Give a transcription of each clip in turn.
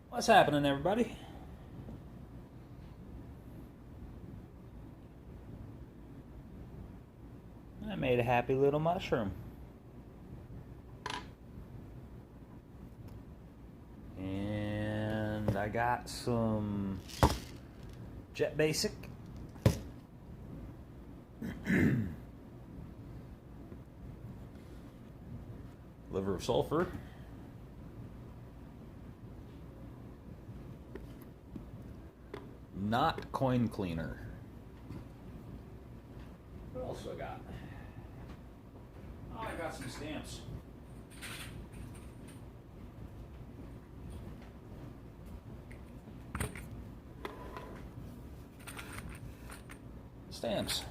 What's happening, everybody? I made a happy little mushroom. And I got some Jet Basic. Liver of sulfur. Not coin cleaner. What else do I got? Oh, I got some stamps. Stamps.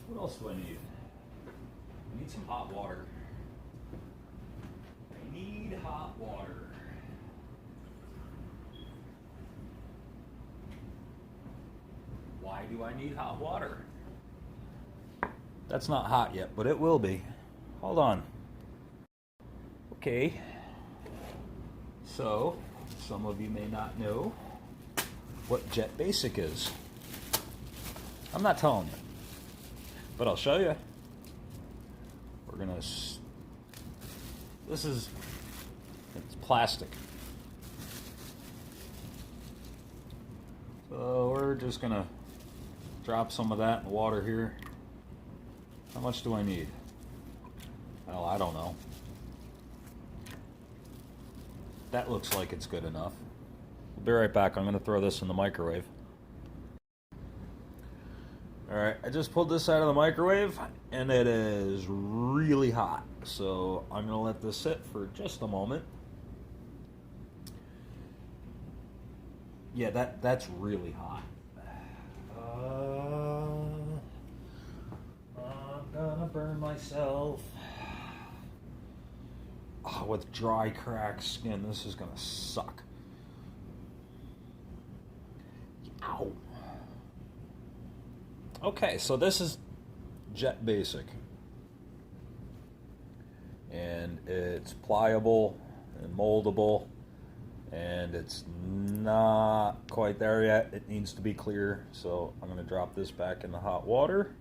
What else do I need? I need some hot water. I need hot water. Why do I need hot water? That's not hot yet, but it will be. Hold on. Okay. So, some of you may not know what Jet Basic is. I'm not telling you, but I'll show you. We're gonna. This is. It's plastic. So we're just gonna drop some of that in the water here. How much do I need? Well, I don't know. That looks like it's good enough. We'll be right back. I'm going to throw this in the microwave. Alright, I just pulled this out of the microwave and it is really hot. So I'm going to let this sit for just a moment. Yeah, that's really hot. I'm gonna burn myself. Oh, with dry, cracked skin, this is gonna suck. Ow. Okay, so this is Jet Basic. And it's pliable and moldable. And it's not quite there yet. It needs to be clear. So I'm going to drop this back in the hot water.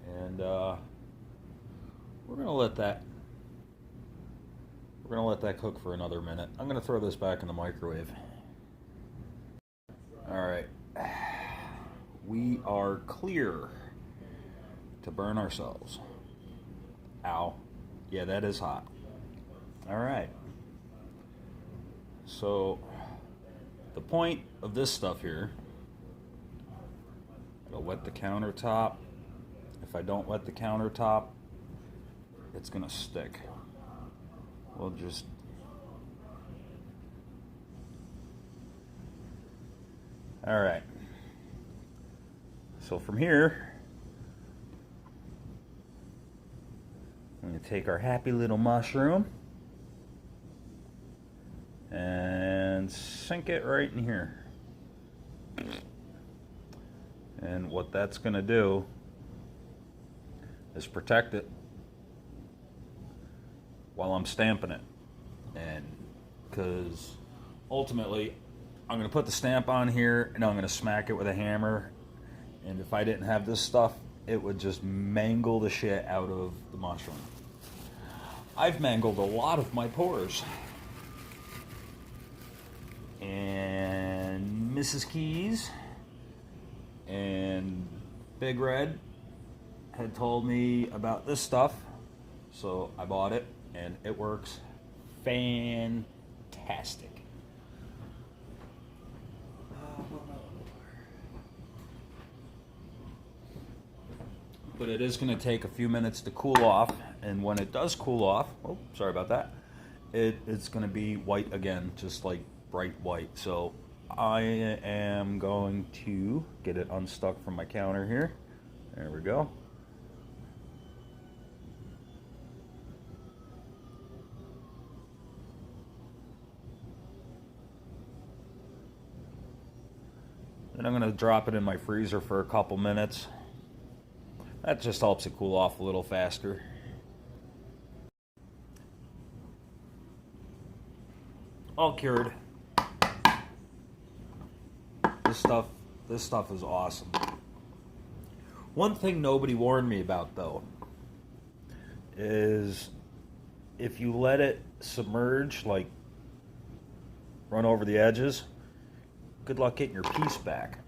And we're going to let that cook for another minute. I'm going to throw this back in the microwave. All right. We are clear to burn ourselves. Ow. Yeah, that is hot. All right. So, the point of this stuff here, I'll wet the countertop. If I don't wet the countertop, it's going to stick. We'll just... All right. So from here, I'm going to take our happy little mushroom and sink it right in here. And what that's going to do is protect it while I'm stamping it. And because ultimately I'm going to put the stamp on here and I'm going to smack it with a hammer. And if I didn't have this stuff, it would just mangle the shit out of the mushroom. I've mangled a lot of my pores. And Mrs. Keys and Big Red had told me about this stuff, so I bought it, and it works fantastic. But it is going to take a few minutes to cool off, and when it does cool off, oh, sorry about that, it's going to be white again, just like bright white. So I am going to get it unstuck from my counter here. There we go. Then I'm going to drop it in my freezer for a couple minutes. That just helps it cool off a little faster. All cured. This stuff is awesome. One thing nobody warned me about though is if you let it submerge, like run over the edges, good luck getting your piece back.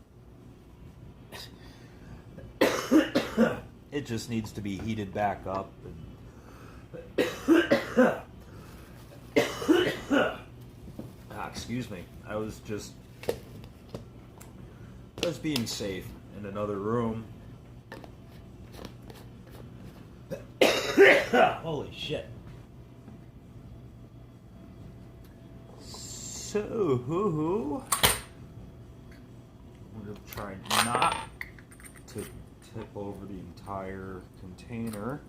It just needs to be heated back up. Excuse me. I was being safe in another room. Holy shit. So, we're going to try not to tip over the entire container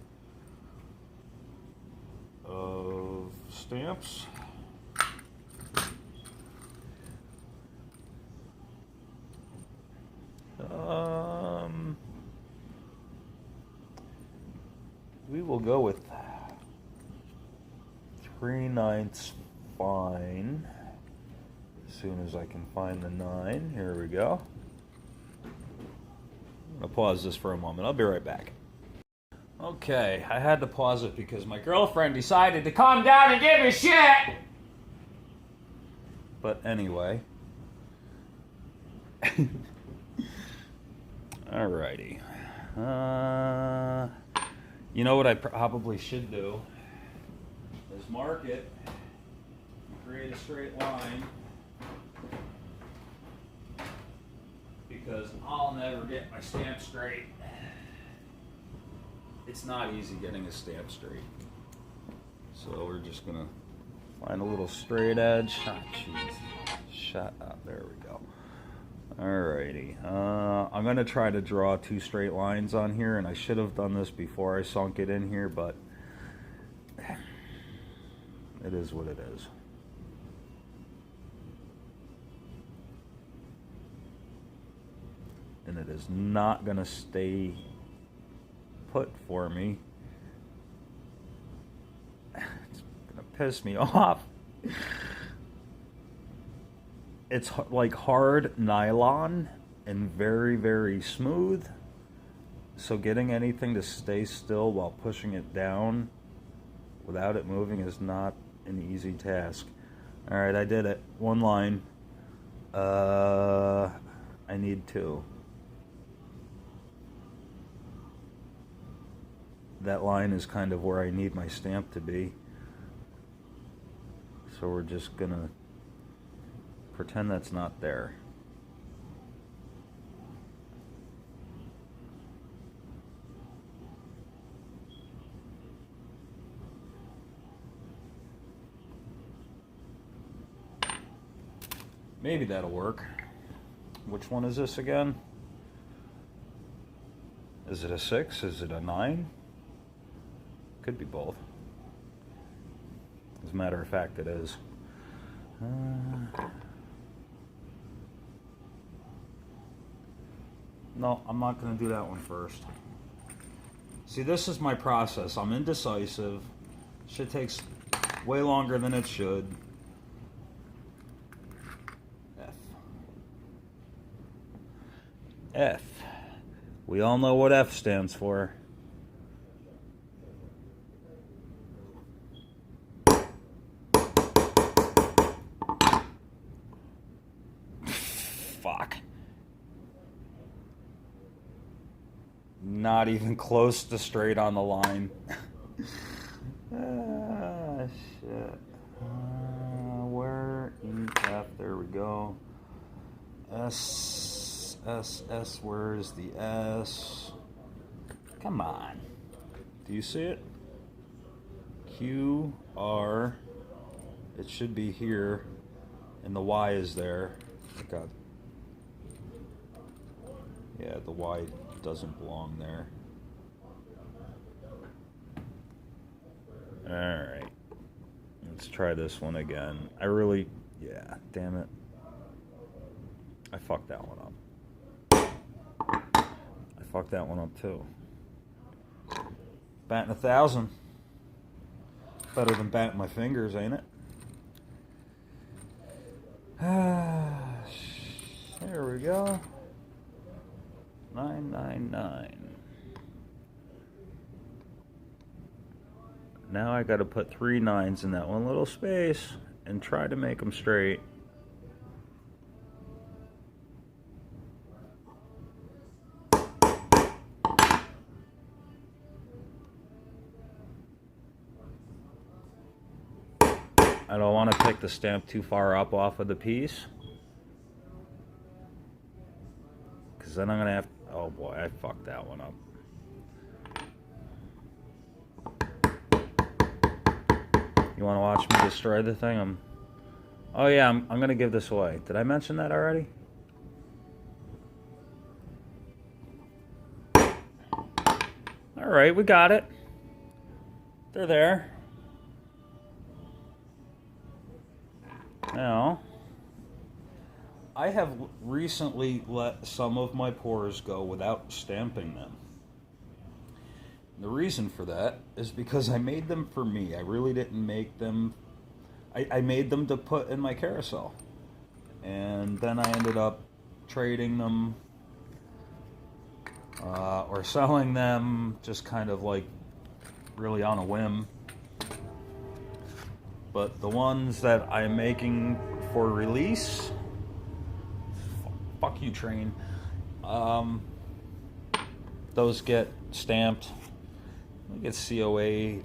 of stamps. We will go with 3/9 fine. As soon as I can find the 9. Here we go. I'm going to pause this for a moment. I'll be right back. Okay, I had to pause it because my girlfriend decided to calm down and give me shit! But anyway. Alrighty. You know what I probably should do is mark it, create a straight line, because I'll never get my stamp straight. It's not easy getting a stamp straight. So we're just gonna find a little straight edge. Ah, jeez. Shut up. There we go. Alrighty. I'm gonna try to draw 2 straight lines on here, and I should have done this before I sunk it in here, but it is what it is. And it is not gonna stay put for me. It's gonna piss me off. It's like hard nylon and very, very smooth. So getting anything to stay still while pushing it down without it moving is not an easy task. All right, I did it. 1 line. I need 2. That line is kind of where I need my stamp to be. So we're just gonna pretend that's not there. Maybe that'll work. Which one is this again? Is it a 6? Is it a 9? Could be both. As a matter of fact, it is. No, I'm not going to do that one first. See, this is my process. I'm indecisive. Shit takes way longer than it should. F. F. We all know what F stands for. Fuck. Not even close to straight on the line. Shit. Where in F? There we go. S, where is the S? Come on. Do you see it? Q, R. It should be here. And the Y is there. God. Yeah, the Y doesn't belong there. Alright. Let's try this one again. Yeah, damn it. I fucked that one up. I fucked that one up too. Batting 1,000. Better than batting my fingers, ain't it? There we go. 999. Now I gotta put 3 nines in that one little space and try to make them straight. I don't want to pick the stamp too far up off of the piece, because then I'm gonna have. Oh boy, I fucked that one up. You want to watch me destroy the thing? Oh yeah, I'm gonna give this away. Did I mention that already? All right, we got it. They're there. Now, I have recently let some of my pours go without stamping them. The reason for that is because I made them for me. I really didn't make them. I made them to put in my carousel. And then I ended up trading them or selling them, just kind of like really on a whim. But the ones that I'm making for release, fuck you, train. Those get stamped. We get COAs,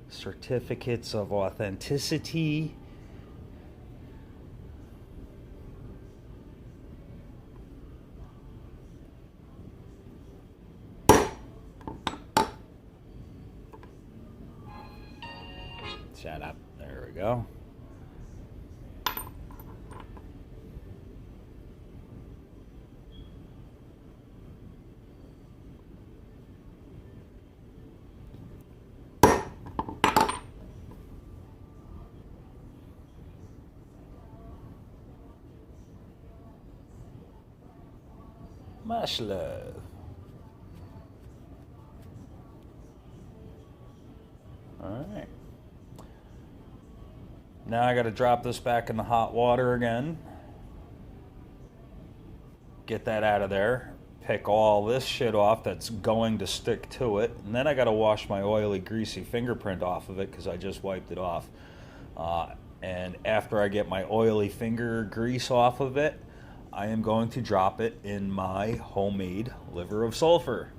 certificates of authenticity. Shut up. There we go. Much love. All right. Now I got to drop this back in the hot water again. Get that out of there. Pick all this shit off that's going to stick to it. And then I got to wash my oily, greasy fingerprint off of it because I just wiped it off. And after I get my oily finger grease off of it, I am going to drop it in my homemade liver of sulfur.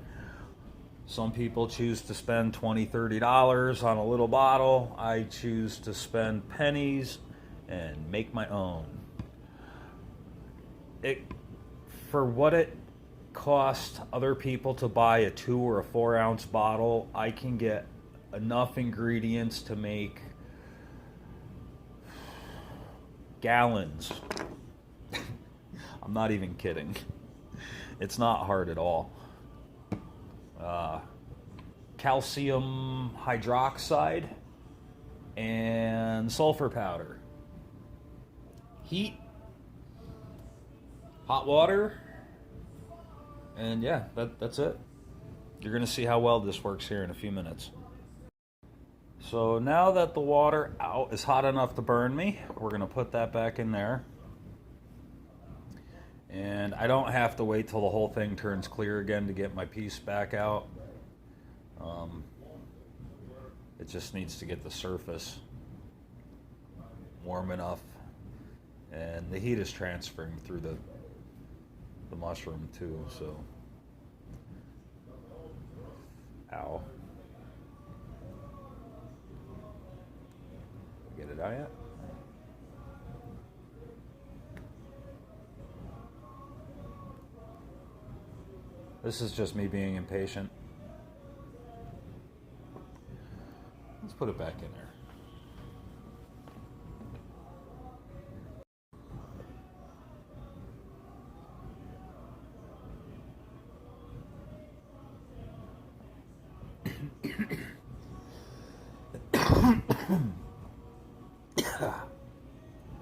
Some people choose to spend $20, $30 on a little bottle. I choose to spend pennies and make my own. For what it costs other people to buy a 2 or a 4 ounce bottle, I can get enough ingredients to make gallons. I'm not even kidding. It's not hard at all. Calcium hydroxide and sulfur powder. Heat, hot water, and yeah, that's it. You're going to see how well this works here in a few minutes. So now that the water out is hot enough to burn me, we're going to put that back in there. And I don't have to wait till the whole thing turns clear again to get my piece back out. It just needs to get the surface warm enough. And the heat is transferring through the mushroom too, so. Ow. Get it out yet? This is just me being impatient. Let's put it back in there.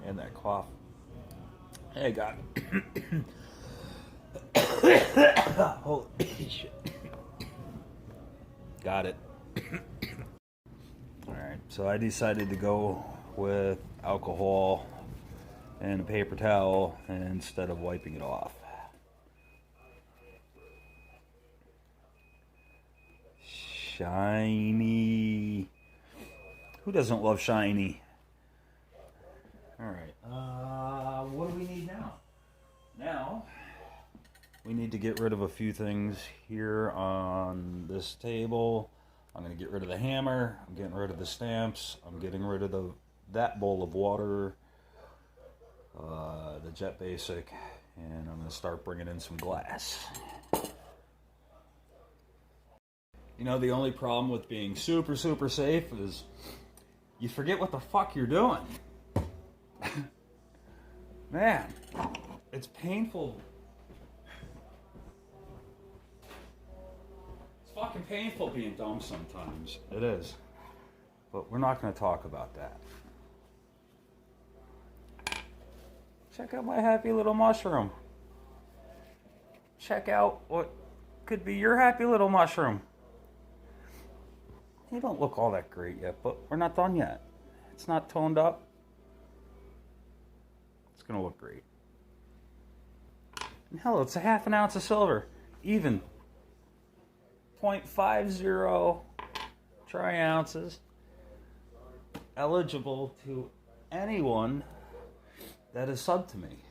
And that cough. Hey, God. Holy shit. Got it. Alright, so I decided to go with alcohol and a paper towel instead of wiping it off. Shiny. Who doesn't love shiny? Alright, what do we need now? Now, we need to get rid of a few things here on this table. I'm going to get rid of the hammer. I'm getting rid of the stamps. I'm getting rid of that bowl of water, the Jet Basic, and I'm going to start bringing in some glass. You know, the only problem with being super, super safe is you forget what the fuck you're doing. Man, it's painful. It's fucking painful being dumb sometimes. It is. But we're not going to talk about that. Check out my happy little mushroom. Check out what could be your happy little mushroom. You don't look all that great yet, but we're not done yet. It's not toned up. It's going to look great. And hell, it's a half an ounce of silver. Even. 0.50 tri ounces. Eligible to anyone that is subbed to me.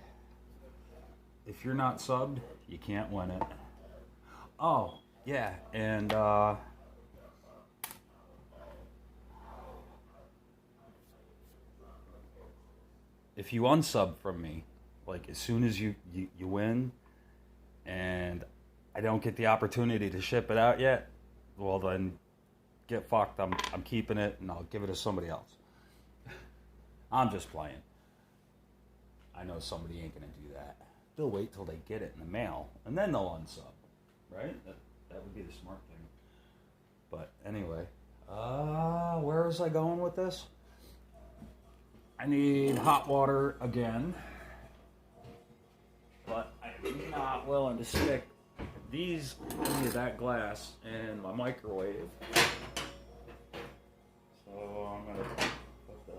If you're not subbed, you can't win it. Oh, yeah, and if you unsub from me, like as soon as you win, and I don't get the opportunity to ship it out yet, well then, get fucked. I'm keeping it and I'll give it to somebody else. I'm just playing. I know somebody ain't gonna do that. They'll wait till they get it in the mail and then they'll unsub, right? That would be the smart thing. But anyway, where was I going with this? I need hot water again, but I'm not willing to stick any of that glass in my microwave. So I'm going to put the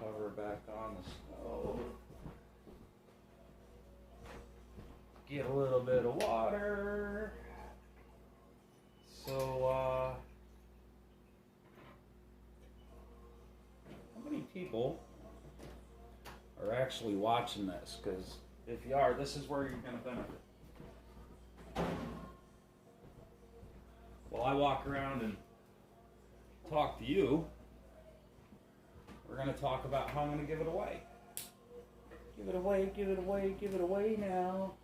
cover back on the stove. Get a little bit of water. So, how many people are actually watching this? Because if you are, this is where you're going to benefit. While I walk around and talk to you, we're going to talk about how I'm going to give it away. Give it away, give it away, give it away now.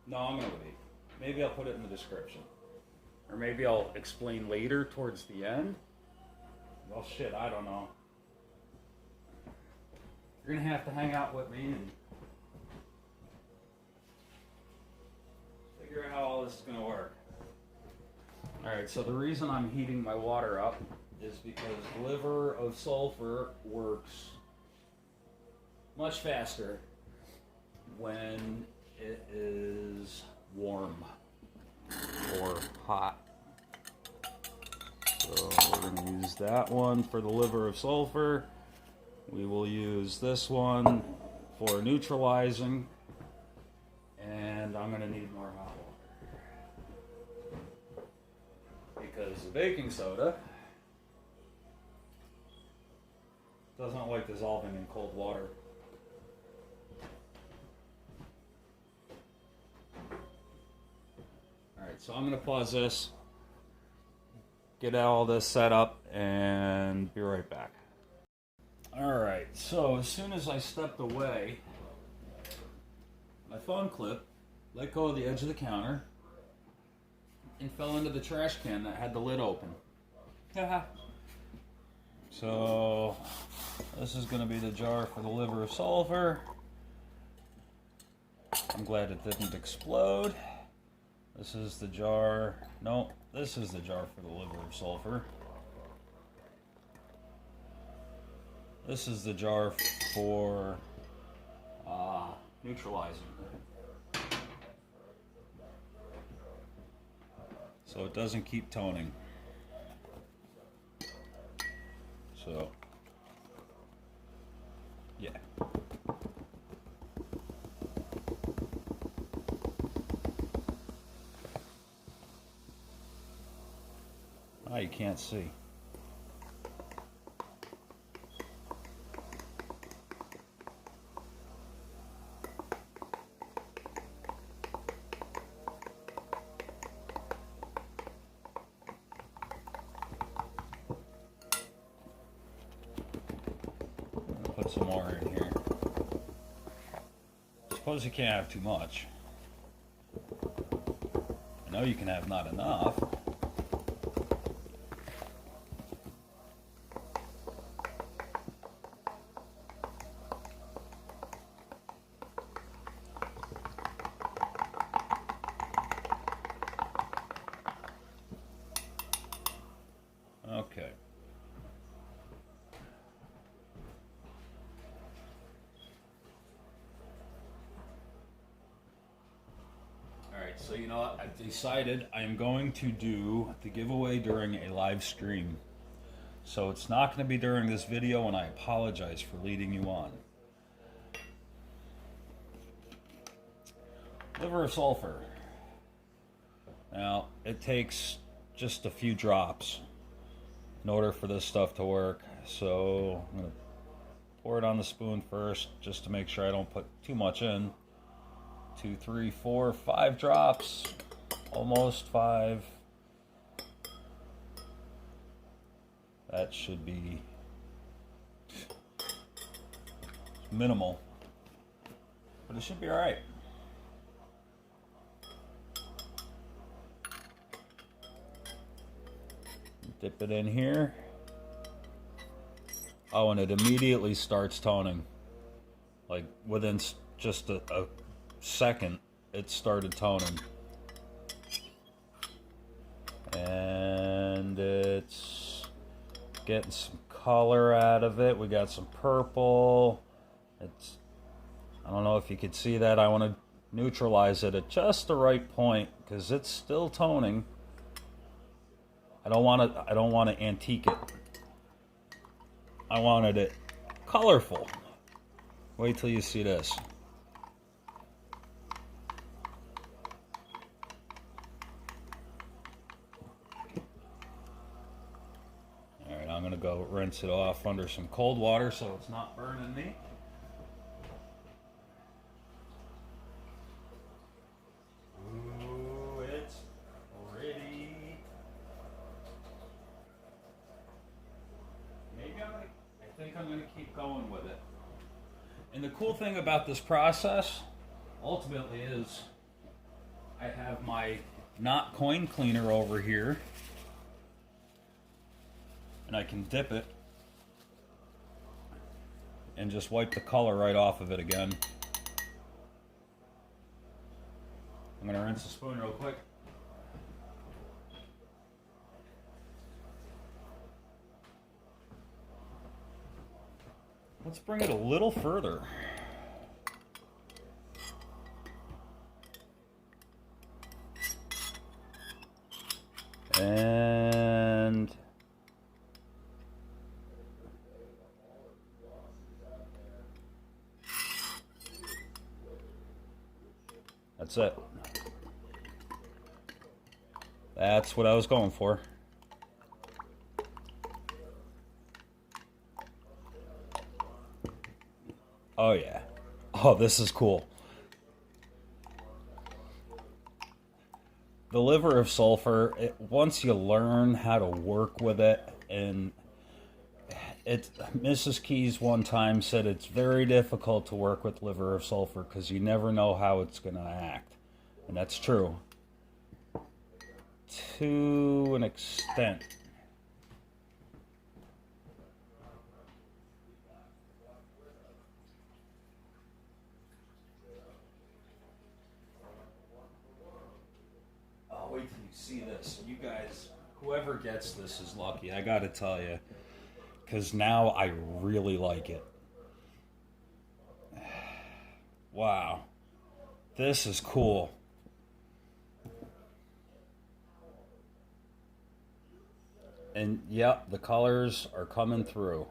No, I'm going to wait. Maybe I'll put it in the description. Or maybe I'll explain later towards the end. Well, shit, I don't know. You're going to have to hang out with me and figure out how all this is going to work. Alright, so the reason I'm heating my water up is because liver of sulfur works much faster when it is warm or hot. So we're going to use that one for the liver of sulfur. We will use this one for neutralizing. And I'm going to need more hot water. Because the baking soda doesn't like dissolving in cold water. Alright, so I'm going to pause this, get all this set up, and be right back. Alright, so as soon as I stepped away, my phone clip let go of the edge of the counter and fell into the trash can that had the lid open. So this is going to be the jar for the liver of sulfur. I'm glad it didn't explode. This is the jar. No, this is the jar for the liver of sulfur. This is the jar for neutralizing. so it doesn't keep toning. So, yeah. Ah, you can't see. Put some more in here. Suppose you can't have too much. I know you can have not enough. Okay. Alright, so you know what? I've decided I'm going to do the giveaway during a live stream. So it's not going to be during this video, and I apologize for leading you on. Liver of sulfur. Now, it takes just a few drops in order for this stuff to work. So I'm going to pour it on the spoon first, just to make sure I don't put too much in. 2, 3, 4, 5 drops. Almost 5. That should be minimal, but it should be all right. Dip it in here. Oh, and it immediately starts toning. Like within just a second, it started toning. And it's getting some color out of it. We got some purple. I don't know if you could see that. I want to neutralize it at just the right point because it's still toning. I don't want to antique it. I wanted it colorful. Wait till you see this. Alright, I'm going to go rinse it off under some cold water so it's not burning me. Ooh, it's pretty. I think I'm going to keep going with it. And the cool thing about this process, ultimately, is I have my not coin cleaner over here, and I can dip it and just wipe the color right off of it again. I'm going to rinse the spoon real quick. Let's bring it a little further. And that's it. That's what I was going for. Oh yeah. Oh, this is cool. The liver of sulfur, once you learn how to work with it, and Mrs. Keys one time said it's very difficult to work with liver of sulfur because you never know how it's going to act. And that's true. To an extent. Wait till you see this. You guys, whoever gets this is lucky, I gotta tell you. Because now I really like it. Wow. This is cool. And yep, the colors are coming through.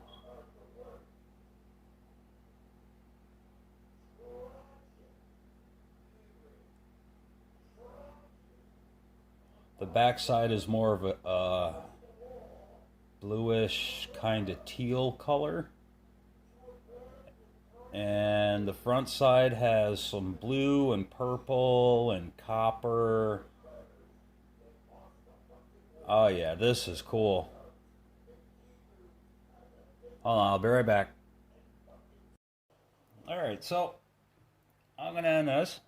The backside is more of a bluish kind of teal color. And the front side has some blue and purple and copper. Oh yeah, this is cool. Hold on, I'll be right back. Alright, so I'm going to end this.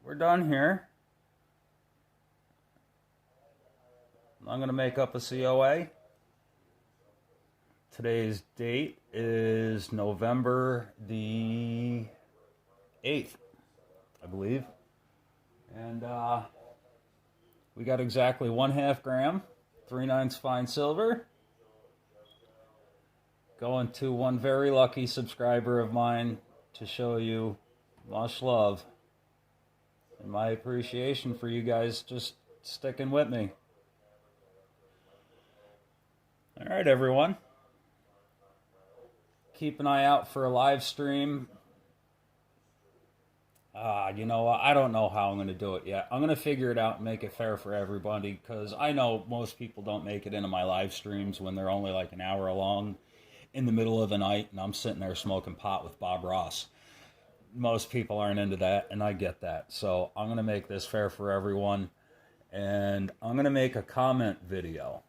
We're done here. I'm going to make up a COA. Today's date is November the 8th, I believe. And we got exactly 1/2 gram, 3/9 fine silver. Going to one very lucky subscriber of mine to show you much love and my appreciation for you guys just sticking with me. All right, everyone. Keep an eye out for a live stream. You know what? I don't know how I'm going to do it yet. I'm going to figure it out and make it fair for everybody, because I know most people don't make it into my live streams when they're only like an hour long in the middle of the night and I'm sitting there smoking pot with Bob Ross. Most people aren't into that, and I get that. So I'm going to make this fair for everyone, and I'm going to make a comment video.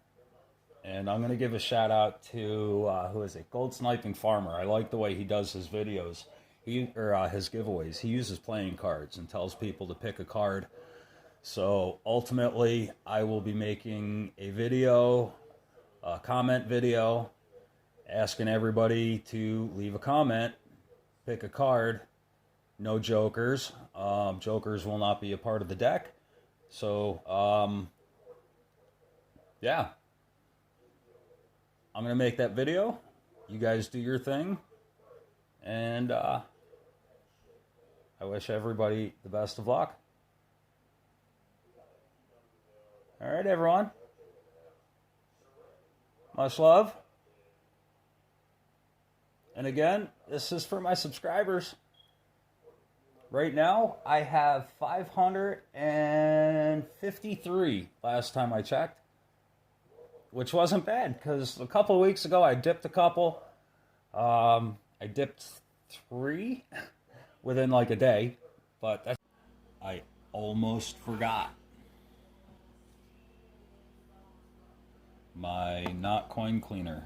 And I'm going to give a shout out to, who is it? Gold Sniping Farmer. I like the way he does his videos, his giveaways. He uses playing cards and tells people to pick a card. So ultimately, I will be making a video, a comment video, asking everybody to leave a comment, pick a card. No jokers. Jokers will not be a part of the deck. So, yeah. I'm going to make that video. You guys do your thing. And I wish everybody the best of luck. All right, everyone. Much love. And again, this is for my subscribers. Right now, I have 553 last time I checked, which wasn't bad, because a couple of weeks ago I dipped a couple. I dipped 3 within like a day, but I almost forgot my not coin cleaner.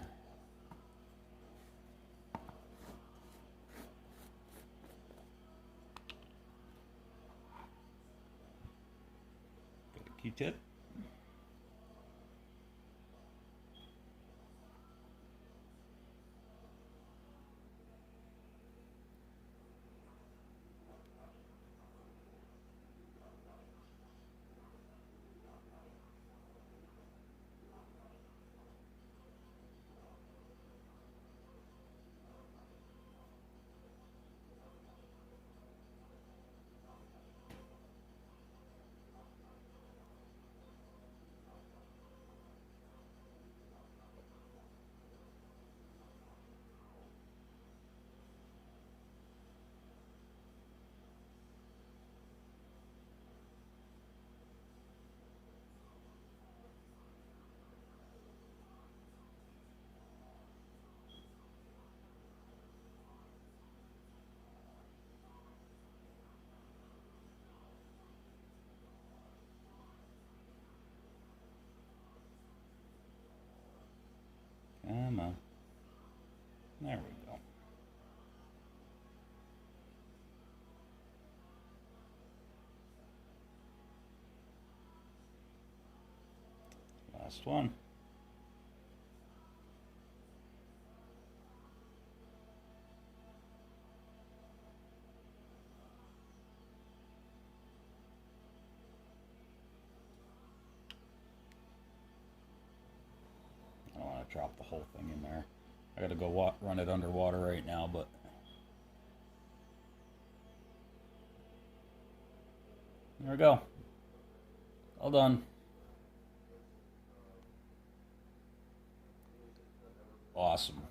Got a Q-tip. Come on. There we go. Last one. I don't want to drop the whole thing in there. I gotta go run it underwater right now, but there we go. All done. Awesome.